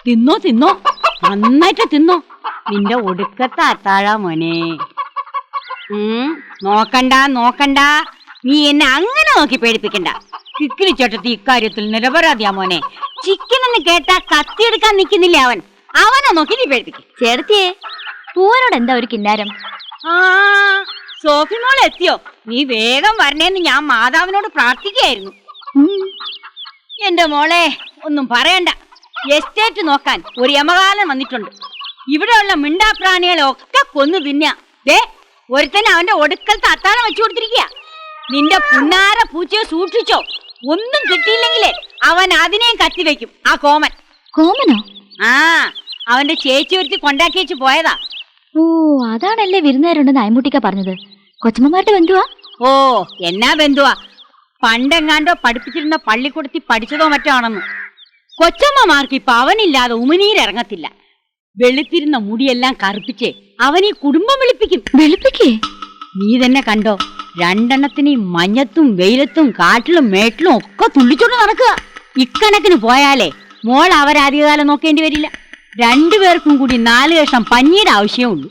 തിന്നോ തിന്നോ, നന്നായിട്ട് തിന്നോ. നിന്റെ ഒടുക്കത്തെ അത്താഴാ മോനെ. നോക്കണ്ട നോക്കണ്ട, നീ എന്നെ അങ്ങനെ നോക്കി പേടിപ്പിക്കണ്ട. കിക്കിലി ചേട്ടത്തി ഇക്കാര്യത്തിൽ നിരപരാധിയാ മോനെ. ചിക്കൻ എന്ന് കേട്ടാ കത്തിയെടുക്കാൻ നിൽക്കുന്നില്ല അവൻ. അവനെ നോക്കി നീ പേടിപ്പിക്കും. ചേർത്തിയേ, പൂവനോട് എന്താ ഒരു കിന്നാരം? ആ സോഫി മോൾ എത്തിയോ? നീ വേഗം വരണേന്ന് ഞാൻ മാതാവിനോട് പ്രാർത്ഥിക്കുകയായിരുന്നു. എന്റെ മോളെ ഒന്നും പറയണ്ട. എസ്റ്റേറ്റ് നോക്കാൻ ഒരു യമകാലം വന്നിട്ടുണ്ട്. ഇവിടെയുള്ള മിണ്ടാപ്രാണികളെ ഒക്കെ കൊന്നു തിന്നാ. ദേ ഒരുത്തന്നെ അവന്റെ ഒടുക്കലത്തെ അത്താഴം വെച്ചു കൊടുത്തിരിക്കുക. നിന്റെ പുന്നാര പൂച്ചയെ സൂക്ഷിച്ചോ. ഒന്നും കിട്ടിയില്ലെങ്കിലേ അവൻ അതിനെയും കത്തിവെക്കും. ആ കോമൻ. കോമനോ? ആ അവന്റെ ചേച്ചി ഒരുത്തി കൊണ്ടാക്കി വെച്ച് പോയതാ. ഓ, അതാണല്ലേ വിരുന്നുകാരുണ്ടെന്ന് അയമ്പൂട്ടിക്ക പറഞ്ഞത്. കൊച്ചമ്മമാരുടെ ബന്ധുവാ? ഓ, എന്നാ ബന്ധുവാ. പണ്ടെങ്ങാണ്ടോ പഠിപ്പിച്ചിരുന്ന പള്ളിക്കൂടത്തിൽ പഠിച്ചതോ മറ്റോ ആണെന്ന്. കൊച്ചമ്മമാർക്ക് ഇപ്പൊ അവനില്ലാതെ ഉമിനീരിറങ്ങത്തില്ല. വെളുത്തിരുന്ന മുടിയെല്ലാം കറുപ്പിച്ച് അവനീ കുടുംബം വെളുപ്പിക്കും. വെളുപ്പിക്കേ? നീ തന്നെ കണ്ടോ, രണ്ടെണ്ണത്തിന് മഞ്ഞത്തും വെയിലത്തും കാട്ടിലും മേട്ടിലും ഒക്കെ തുള്ളിച്ചോണ്ട് നടക്കുക. ഇക്കണക്കിന് പോയാലേ മോൾ അവരധികകാലം നോക്കേണ്ടി വരില്ല. രണ്ടുപേർക്കും കൂടി 4 കഷ്ണം പഞ്ഞിയുടെ ആവശ്യമുള്ളൂ.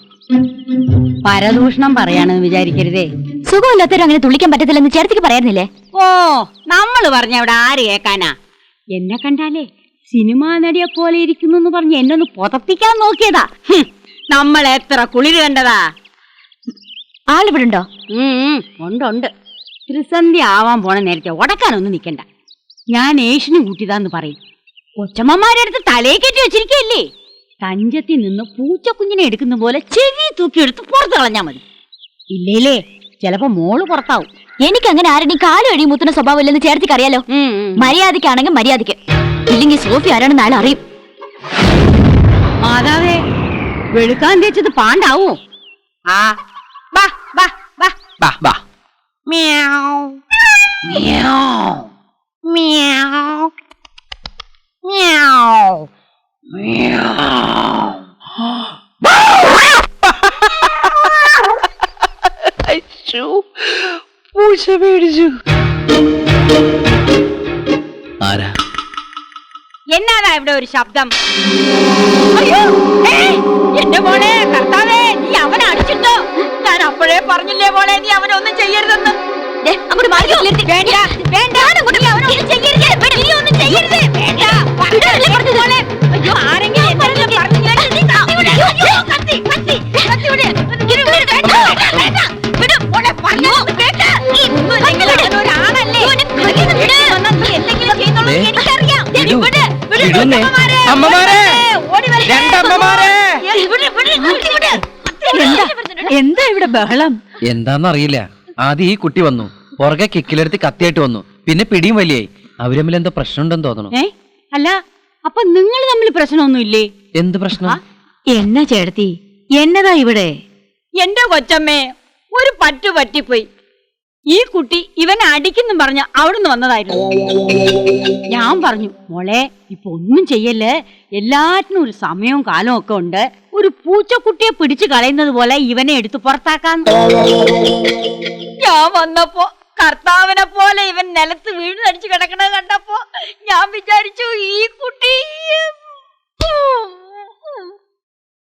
പരദൂഷണം പറയാണെന്ന് വിചാരിക്കരുതേ. സുഖമില്ലാത്തവരും അങ്ങനെ തുള്ളിക്കാൻ പറ്റത്തില്ലെന്ന് ചേർത്തിക്ക് പറയാനില്ലേ? ഓ, നമ്മൾ പറഞ്ഞ അവിടെ ആര് കേക്കാനാ? എന്നെ കണ്ടാലേ സിനിമാ നടിയെ പോലെ ഇരിക്കുന്നു എന്ന് പറഞ്ഞ് എന്നെ ഒന്ന് പുതപ്പിക്കാൻ നോക്കിയതാ. നമ്മൾ എത്ര കുളിര് കണ്ടതാ. ആളിവിടെ ഉണ്ടോ? ഉണ്ട്. ത്രിസന്ധ്യ ആവാൻ പോണ നേരത്തെ ഉടക്കാനൊന്നും നിൽക്കണ്ട. ഞാൻ ഏഷ്യന് കൂട്ടിയതാന്ന് പറയും. കൊച്ചമ്മമാരുടെ അടുത്ത് തലയെ കെട്ടി വെച്ചിരിക്കല്ലേ. തഞ്ചത്തിൽ നിന്ന് പൂച്ചക്കുഞ്ഞിനെ എടുക്കുന്ന പോലെ ചെവി തൂക്കിയെടുത്ത് പുറത്ത് കളഞ്ഞാ മതി. ഇല്ലേലേ ചിലപ്പോ മോള് പുറത്താവും. എനിക്ക് അങ്ങനെ ആരുടെ കാലും എഴുതി മുത്തുന്ന സ്വഭാവം ഇല്ലെന്ന് ചേർത്തിക്ക് അറിയാലോ. മര്യാദക്കാണെങ്കിൽ മര്യാദക്ക്, ഇല്ലെങ്കിൽ സോഫി ആരാണെന്ന് ആൾ അറിയും. മാതാവേ, വെളുക്കാൻ തേച്ചത് പാണ്ടാവോ? ആ ബാ ബാ ബാ ബാ ബാ. മ്യാവ് മ്യാവ് മ്യാവ് മ്യാവ് മ്യാവ്. പൂച്ച പേടിച്ചു. ആരാ? എന്നാതാ ഇവിടെ ഒരു ശബ്ദം? അയ്യോ, എന്റെ മോളെ, കർത്താവേ, നീ അവനെ അടിച്ചിട്ടോ? ഞാൻ അപ്പോഴേ പറഞ്ഞില്ലേ മോളെ, നീ അവനൊന്നും ചെയ്യരുതെന്ന്. വേണ്ട വേണ്ട, അവനൊന്നും ചെയ്യരുത്. നീ ഒന്നും ചെയ്യരുത്. വേണ്ട. അയ്യോ, ആരെങ്കിലും എന്താ ഇവിടെ ബഹളം? എന്താന്നറിയില്ല. ആദ്യം ഈ കുട്ടി വന്നു, പുറകെ കിക്കിലെടുത്ത് കത്തിയായിട്ട് വന്നു, പിന്നെ പിടിയും വലിയായി. അവര് തമ്മിൽ എന്തോ പ്രശ്നമുണ്ടെന്ന് തോന്നുന്നു. അല്ല, അപ്പൊ നിങ്ങൾ തമ്മിൽ പ്രശ്നമൊന്നുമില്ലേ? എന്ത് പ്രശ്നം? എന്നാ ചേട്ടത്തി, എന്നതാ ഇവിടെ? എന്റെ കൊച്ചമ്മേ, ഒരു പറ്റു പറ്റിപ്പോയി. ഈ കുട്ടി ഇവനെ അടിക്കുന്നു പറഞ്ഞ അവിടുന്ന് വന്നതായിരുന്നു. ഞാൻ പറഞ്ഞു, മോളെ ഇപ്പൊ ഒന്നും ചെയ്യല്ലേ, എല്ലാറ്റിനും ഒരു സമയവും കാലവും ഒക്കെ ഉണ്ട്. ഒരു പൂച്ചക്കുട്ടിയെ പിടിച്ചു കളയുന്നത് പോലെ ഇവനെ എടുത്തു പുറത്താക്കാന്ന്. ഞാൻ വന്നപ്പോ കർത്താവിനെ പോലെ ഇവൻ നിലത്ത് വീണടിച്ചു കിടക്കണത് കണ്ടപ്പോ ഞാൻ വിചാരിച്ചു ഈ കുട്ടി.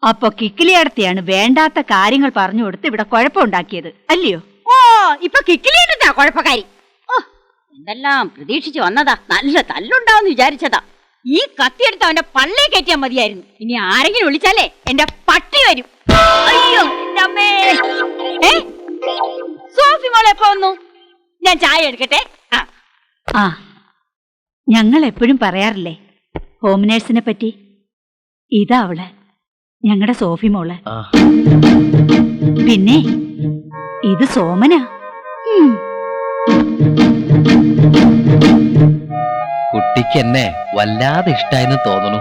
അപ്പൊ കിക്കിലിയടത്തെയാണ് വേണ്ടാത്ത കാര്യങ്ങൾ പറഞ്ഞു കൊടുത്ത് ഇവിടെ കുഴപ്പമുണ്ടാക്കിയത് അല്ലയോ? ഓ, ഇപ്പൊ കിക്കിലിയടത്താ കുഴപ്പക്കാരി. ഓ, എന്തെല്ലാം പ്രതീക്ഷിച്ചു വന്നതാ. നല്ല തല്ലുണ്ടാവെന്ന് വിചാരിച്ചതാ. ഈ കത്തിയെടുത്ത് അവന്റെ പള്ളയെ കയറ്റിയാ മതിയായിരുന്നു. ഇനി ആരെങ്കിലും വിളിച്ചാലേ എന്റെ പട്ടി വരും. അയ്യോ എന്റെ അമ്മേ. സോഫി മോളെ എപ്പോ വന്നു? ഞാൻ ചായ എടുക്കട്ടെ. ആ, ഞങ്ങൾ എപ്പോഴും പറയാറില്ലേ ഹോം നേഴ്സിനെ പറ്റി. ഇതാ അവള്, ഞങ്ങളുടെ സോഫി മോള്. പിന്നെ ഇത് സോമനാ. കുട്ടിക്ക് എന്നെ വല്ലാതെ ഇഷ്ടായെന്ന് തോന്നുന്നു.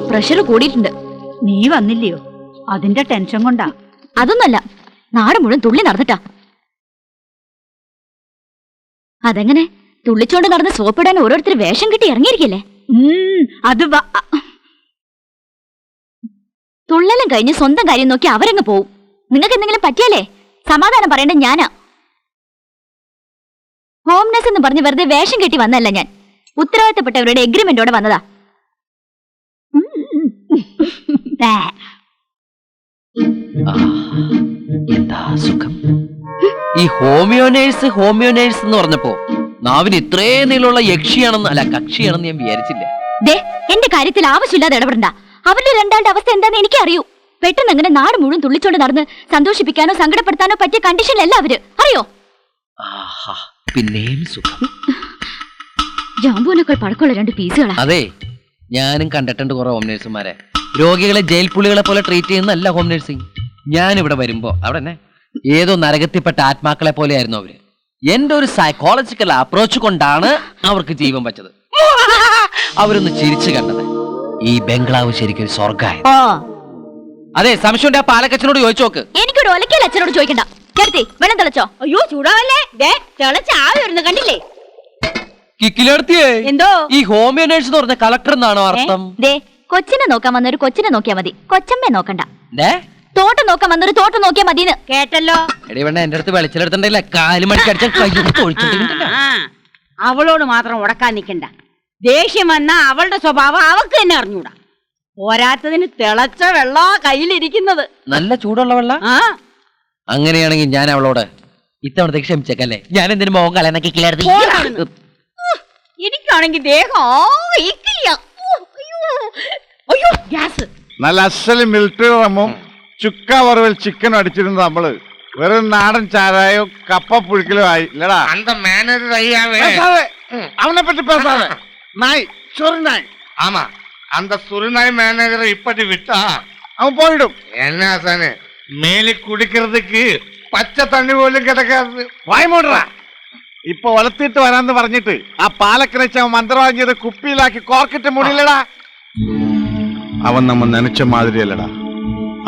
പ്രഷർ കൂടിയിട്ടുണ്ട്. നീ വന്നില്ലയോ? അതിന്റെ ടെൻഷൻ കൊണ്ടാ. അതൊന്നല്ല, നാട് മുഴുവൻ തുള്ളി നടന്നിട്ടാ. അതെങ്ങനെ തുള്ളിച്ചോണ്ട് നടന്ന് സോപ്പിടാൻ ഓരോരുത്തർ വേഷം കിട്ടി ഇറങ്ങിയിരിക്കല്ലേ? അത് തുള്ളലും കഴിഞ്ഞ് സ്വന്തം കാര്യം നോക്കി അവരങ്ങ് പോവും. നിങ്ങൾക്ക് എന്തെങ്കിലും പറ്റിയാലേ സമാധാനം പറയേണ്ടത് ഞാനാ. ഹോം നഴ്സ് എന്ന് പറഞ്ഞ് വെറുതെ വേഷം കെട്ടി വന്നല്ല ഞാൻ. ഉത്തരവാദിത്തപ്പെട്ടവരുടെ എഗ്രിമെന്റോടെ വന്നതാ. എന്താ സുഖം. ഈ ഹോമിയോ നേഴ്സ് എന്ന് പറഞ്ഞപ്പോ നാവിന് ഇത്രേ നീളമുള്ള യക്ഷിയാണെന്ന് അല്ല കക്ഷിയാണെന്ന് ഞാൻ വിചാരിച്ചില്ല. ദേ, എന്റെ കാര്യത്തിൽ ആവശ്യമില്ലാതെ ഇടപെടണ്ട. അവരുടെ രണ്ടാളുടെ അവസ്ഥ എന്താണെന്ന് എനിക്ക് അറിയൂ. പെട്ടെന്ന് അങ്ങനെ നാട് മുഴുവൻ തുള്ളിച്ചോണ്ട് നടന്ന് സന്തോഷിപ്പിക്കാനോ സങ്കടപ്പെടുത്താനോ പറ്റിയ കണ്ടീഷനിലല്ല അവര്, അറിയോ? പിന്നെയും സുഖം. ജാമ്പൂനൊക്കെ പഴക്കമുള്ള 2 പീസുകളാ. അതെ, ഞാനും കണ്ടിട്ടുണ്ട് കുറെ ഹോം നേഴ്സുമാരെ. രോഗികളെ ജയിൽ പുള്ളികളെ പോലെ ട്രീറ്റ് ചെയ്യുന്നല്ല ഹോം നേഴ്സിംഗ്. ഞാൻ ഇവിടെ വരുമ്പോ അവിടെ തന്നെ ഏതോ നരകത്തിൽപ്പെട്ട ആത്മാക്കളെ പോലെയായിരുന്നു അവര്. എന്റെ ഒരു സൈക്കോളജിക്കൽ അപ്രോച്ച് കൊണ്ടാണ് അവർക്ക് ജീവൻ വെച്ചത്. അവരൊന്ന് ചിരിച്ചു കണ്ടത്. ഈ ബംഗ്ലാവ് ശരിക്കും സ്വർഗായ. അതെ, സംശയം ആ പാലക്കച്ചനോട് ചോദിച്ചു നോക്ക്. എനിക്കൊരു ഒലക്കൽ അച്ഛനോട് ചോദിക്കണ്ട. ചേർത്തി വെള്ളം തിളച്ചോ? അയ്യോ ചൂടാവല്ലേ, തിളച്ച ആവി വരുന്നു കണ്ടില്ലേ? കിക്കിലെടുത്തിയേ എന്തോ ഈ ഹോമിയോ നേഴ്സ് എന്ന് പറഞ്ഞ കളക്ടർ എന്നാണോ അർത്ഥം? ദേ, കൊച്ചിനെ നോക്കാൻ വന്നൊരു കൊച്ചിനെ നോക്കിയാ മതി, കൊച്ചമ്മയെ നോക്കണ്ട. തോട്ടം നോക്കാൻ വന്നൊരു തോട്ടം നോക്കിയാ മതിന്ന് കേട്ടല്ലോ. എടി വേണ്ട, എന്റെ അടുത്ത് വെളിച്ചെടുത്തിട്ടില്ല. അവളോട് മാത്രം ഉടക്കാൻ നിൽക്കണ്ട. ദേഷ്യം വന്ന അവളുടെ സ്വഭാവം അവക്ക് തന്നെ അറിഞ്ഞൂടാ. പോരാത്തതിന് തിളച്ച വെള്ള കയ്യിലിരിക്കുന്നത്. നല്ല ചൂടുള്ള വെള്ള. അങ്ങനെയാണെങ്കിൽ ഞാൻ അവളോട് ഇത്തവണത്തേക്ക് ക്ഷമിച്ചേക്കല്ലേ. ഞാൻ എന്തിനു മോഹം കളയാൻ. എനിക്കാണെങ്കിൽ ദേഹം നല്ല അസല് മിലിറ്ററി റമ്മും ചുക്ക വറവിൽ ചിക്കനും അടിച്ചിരുന്ന നമ്മള് വെറും നാടൻ ചാരായോ കപ്പ പുഴുക്കലോ ആയി ഇല്ലടാ. അവനെ പറ്റി പേസാതെ നായ് ചൊറി നായ്. ஆமா, அந்த சுருநாய் மேனேஜரை இப்படி விட்டா അവൻ പോയിടും. என்ன ஆசானு மேலே குடிக்கிறதுக்கு പച്ച തണ്ണി പോലും കിടക്കാറ്. വായ് മൂടറാ. ഇപ്പൊ ഒലത്തിട്ട് വരാന്ന് പറഞ്ഞിട്ട് ആ പാലക്കരച്ച് അവൻ മന്ത്രവാദം ചെയ്ത് കുപ്പിയിലാക്കി കോർക്കിട്ട് മുടിയില്ലടാ. അവൻ നമ്മ നനച്ച മാതിരിയല്ലടാ.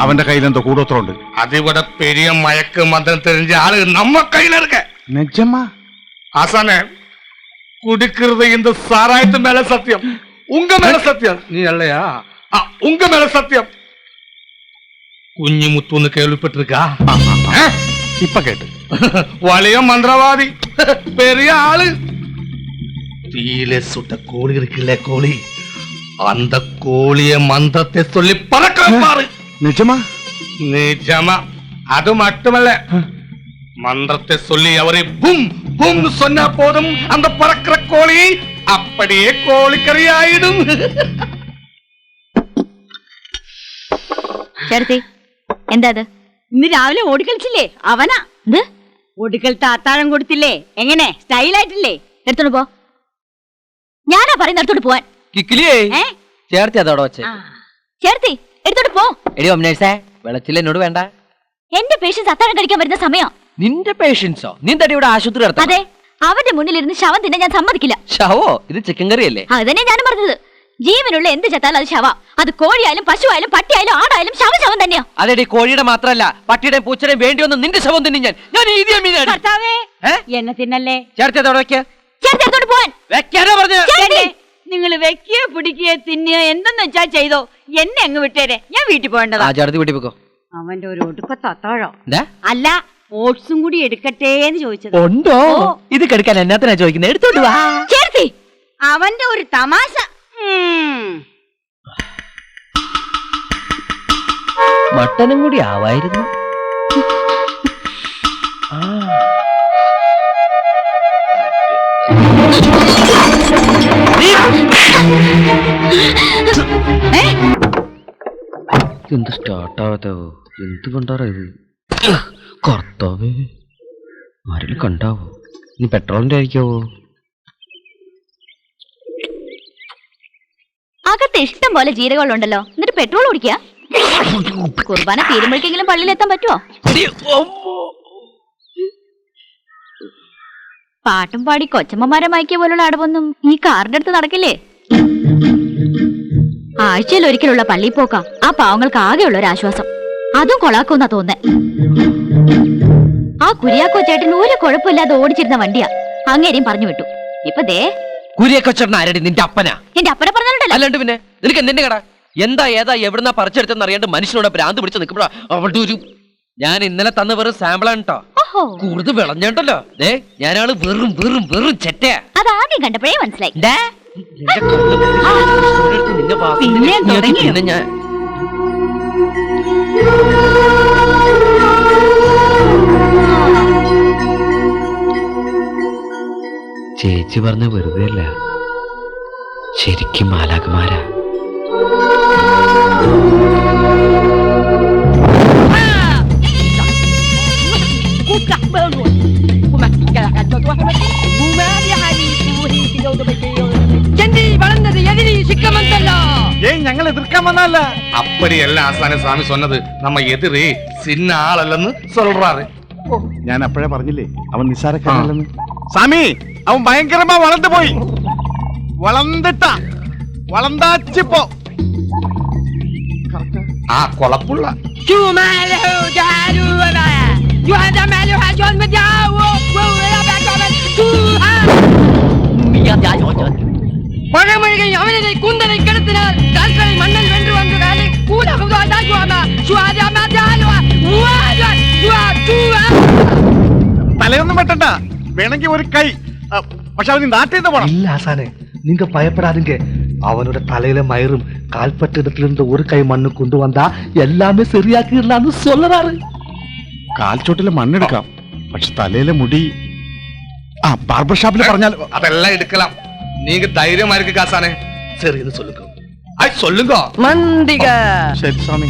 അവന്റെ കയ്യിലെന്തോ കൂടോത്രമുണ്ട്. അതിവിടെ പെരിയ മയക്ക് മന്ത്രം தெரிஞ்ச ആള് നമ്മ കയ്യിലിருக்க. നിജമാ ஆசானே, குடிக்கிறது இந்த சாராயத்து மேல சத்தியம், உங்க மேல சத்தியம். நீ அல்லையா? உங்க மேல சத்தியம். കുഞ്ഞിമുത്തുന്ന് കേൾവിപ്പെട്ടിരിക്കാ? ഇപ്പൊ കേട്ട്. വലിയ മന്ത്രവാദി, പെരിയ ആള്. തീയിലെ സുട്ട കോഴി ഇരിക്കില്ലേ, കോഴി, அந்த கோழிய மந்திரத்தை சொல்லி பறக்க வைப்பாரு. നിജമാ? நிஜமா. அது மட்டுமல்ல, மந்திரத்தை சொல்லி அவரை பும் பும் சொன்னா போதும், அந்த பறக்கிற கோழி அப்படியே கோழிக்கறி ஆயிடும். ചേർത്തി, എന്താ അത്? ഇന്ന് രാവിലെ ഓടിക്കളിച്ചില്ലേ അവനാ. ഒടുക്കലത്തെ അത്താഴം കൊടുത്തില്ലേ, എങ്ങനെ സ്റ്റൈലായിട്ടില്ലേ? എടുത്തോണ്ട് പോ. ഞാനാ പറയുന്ന എടുത്തോണ്ട് പോവാൻ. ചേർത്തി അതോടെ വെച്ച്. ചേർത്തി, എടുത്തോണ്ട് പോ. എടി ഹോം നേഴ്സേ, വെളച്ചിൽ എന്നോട് വേണ്ട. എന്റെ പേഷ്യൻസ് അത്താഴം കഴിക്കാൻ വരുന്ന സമയം. നിന്റെ പേഷ്യൻസോ? നിന്റെ ഇവിടെ ആശുപത്രി നടത്താം? അതെ, അവന്റെ മുന്നിലിരുന്ന് ശവം തിന്നെ ഞാൻ സമ്മതിക്കില്ല. ശവോ? ഇത് ചിക്കൻ കറി അല്ലേ? അതന്നെ ഞാനും പറഞ്ഞത്. ജീവനുള്ള എന്ത് ചത്താലും അത് ശവ. അത് കോഴിയായാലും പശുവായാലും പട്ടിയായാലും ആടായാലും ശവം തന്നെയാ. അതെടി, കോഴിയുടെ മാത്രല്ല പട്ടിയുടെയും പൂച്ചയുടെയും വേണ്ടി വന്ന് നിന്റെ ശവം തിന്നി ഞാൻ. ഭർത്താവേ, എന്നെ തിന്നല്ലേ. ചേർത്തി അതോടെ വെക്ക. ചേർത്തി എടുത്തോണ്ട് പോവാൻ. വെക്കാനോ പറഞ്ഞു? നിങ്ങൾ വെക്കുകയോ പിടിക്കുകയോ തിന്നുകയോ എന്തെന്ന് വെച്ചാ ചെയ്തോ. എന്നെ അങ്ങ് വിട്ടേരെ, ഞാൻ വീട്ടിൽ പോകേണ്ടതാ. ചേർത്തി വീട്ടിൽ പോക്കോ. അവന്റെ ഒരു ഒടുക്കത്തെ അത്താഴോ. അല്ല, ഓട്സും കൂടി എടുക്കട്ടെ എന്ന് ചോദിച്ചത്. ഉണ്ടോ? ഇത് കെടുക്കാൻ എന്നാത്തിനാ ചോദിക്കുന്നത്? എടുത്തോണ്ട് വാ. ചേർത്തി, അവന്റെ ഒരു തമാശ. മട്ടനും കൂടി ആവായിരുന്നു. എന്ത് സ്റ്റാർട്ടാവാത്തോ? എന്ത് കൊണ്ടാറോ ഇത്? കർത്താവേ, ആരെങ്കിലും കണ്ടാവോ? ഇനി പെട്രോളിന്റെ ആയിരിക്കാവോ? അകത്ത് ഇഷ്ടം പോലെ ജീരകമുണ്ടല്ലോ, എന്നിട്ട് പെട്രോൾ കുടിക്കുക. കുർബാന തീരുമ്പോഴേക്കെങ്കിലും പള്ളിയിലെത്താൻ പറ്റുമോ? പാട്ടും പാടി കൊച്ചമ്മമാരെ മയക്കിയ പോലുള്ള അടവൊന്നും ഈ കാറിന്റെ അടുത്ത് നടക്കില്ലേ? ആഴ്ചയിൽ ഒരിക്കലുള്ള പള്ളിയിൽ പോക്കാം ആ പാവങ്ങൾക്ക് ആകെയുള്ള ഒരു ആശ്വാസം. അതും കൊളാക്കുന്നാ തോന്നേ. ആ കുര്യാക്കോ ചേട്ടൻ ഒരു കുഴപ്പമില്ലാതെ ഓടിച്ചിരുന്ന വണ്ടിയാ, അങ്ങേരെയും പറഞ്ഞു വിട്ടു. ഇപ്പൊ ദേ കുര്യാക്കോച്ചേട്ടൻ ആരടി? നിന്റെ അപ്പനാ? എന്റെ അപ്പനെ പറഞ്ഞിട്ടുണ്ടല്ലോ. അല്ലാണ്ട് പിന്നെ നിനക്ക് എന്തിന്റെ കട? എന്താ ഏതാ എവിടുന്നാ പറിച്ചെടുത്തെന്ന് അറിയാണ്ട് മനുഷ്യനോട് ഭ്രാന്ത് പിടിച്ച് നിൽക്കുമ്പോഴാ അവളുടെ ഒരു ഞാൻ ഇന്നലെ തന്ന വെറും സാമ്പിളാണ് കേട്ടോ. ഓഹോ കൂടുതൽ വിളഞ്ഞോണ്ടല്ലോ. ദേ ഞാനാള് വെറും വെറും വെറും ചെറ്റയാ. അതാദ്യം കണ്ടപ്പോഴേ മനസ്സിലായി. ദേ, നിന്റെ കണ്ണ് നിന്നെ വാസന പിന്നെയും തുടങ്ങിയോ? പിന്നെ ഞാൻ ചേച്ചി പറഞ്ഞ വെറുതെ അല്ല, ശരിക്കും മാലാഖമാരാ. ஏய் ഞങ്ങൾ എതിർക്കാൻ വന്നല്ല. அப்படியல்ல ஆசானே சாமி சொன்னது. நம்ம எதிரி சின்ன ஆள் அல்லன்னு சொல்றாரு. ഞാൻ അപ്പോഴേ പറഞ്ഞില്ലേ അവൻ നിസ്സാരക്കാരനല്ലെന്ന്. സ്വാമി അവൻ ഭയങ്കരമാ വളർന്നു പോയി. വളർന്നിട്ടാ വളർന്നാച്ചിപ്പോ ആ കൊളപ്പുള്ള பழமொழிகை அவனை கூந்தலை கெடுத்தினார் கால்களை மண்ணல் வென்று வந்து காலை തലയൊന്നും വെട്ടണ്ട, വേണമെങ്കിൽ ഒരു കൈ. പക്ഷെ അവന് നാട്ടിൽ നിന്ന് പോണം. இல்ல ஆசானே, நீங்க பயப்படாதீங்க. அவனோட தலையில மயிரும் கால்பட்ட இடத்துல இருந்து ஒரு கை மண்ணு கொண்டு வந்தா எல்லாமே சரியாக்கிடலாம்னு சொல்லுறாரு. കാൽച്ചോട്ടിലെ മണ്ണെടുക്കാം, പക്ഷെ തലയിലെ മുടി ബാർബർ ഷാപ്പിൽ പറഞ്ഞാൽ அதெல்லாம் எடுக்கலாம். நீங்க தைரியமா இருக்கு காசானே. சரின்னு சொல்லுங்க. சொல்லுங்க. மந்திக ശരി സ്വാമി.